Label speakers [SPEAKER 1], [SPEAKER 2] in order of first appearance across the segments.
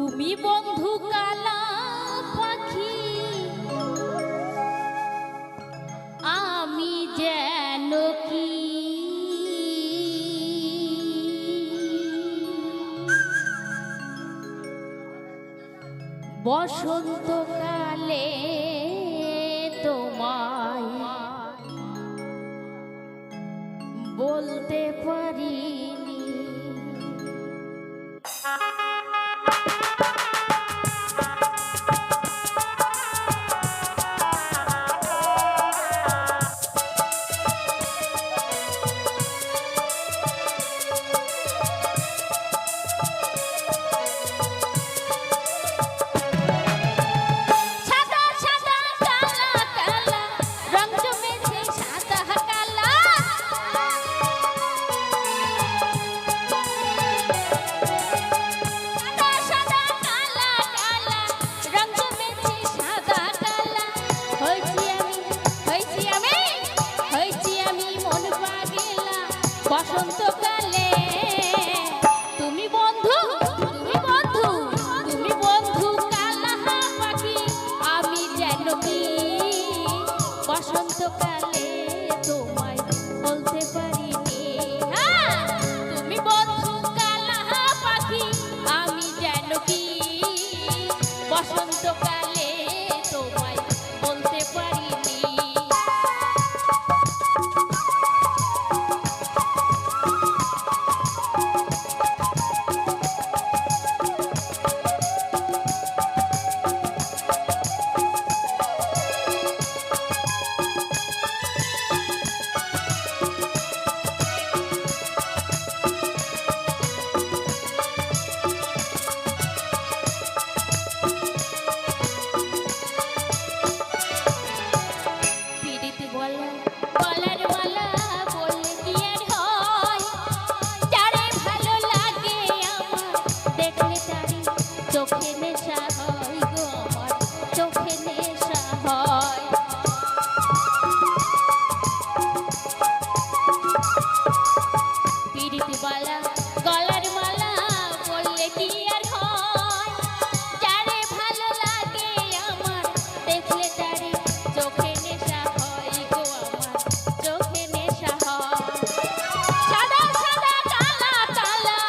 [SPEAKER 1] তুমি বন্ধু কালা পাখি, আমি যেন কি বসন্তকালে তোমায় বলতে পারিনি। বসন্তকালে তুমি বন্ধু, তুমি বন্ধু, তুমি বন্ধু কালা পাখি, আমি যেন কি বসন্তকালে তোমায় বলতে পারিনি। তুমি বন্ধু কালা পাখি, আমি যেন কি বসন্তকালে তোমায় বলতে পারিনি। চোখে নেশা হয় গো আমার, চোখে নেশা হয়। পিরিতবালা গলার মালা বললে কি আর হয়, যারে ভালো লাগে আমার দেখলে তারে চোখে নেশা হয় গো আমার, চোখে নেশা হয়। সাদা সাদা কালা কালা,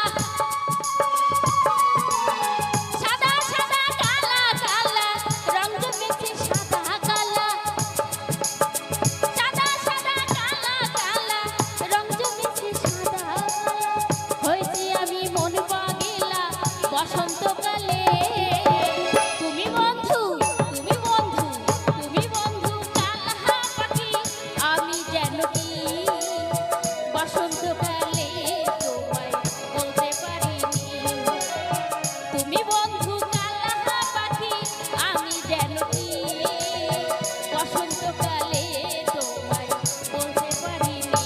[SPEAKER 1] বসন্তকালে তুমি বন্ধু, তুমি বন্ধু, তুমি বন্ধু কালা পাখি, আমি যেন কি বসন্তকালে তোমায় বলতে পারিনি। তুমি বন্ধু কালা পাখি, আমি যেন কি বসন্তকালে তোমায় বলতে পারিনি।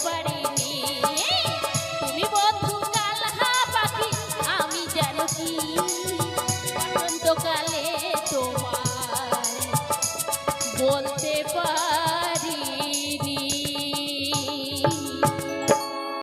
[SPEAKER 1] পারে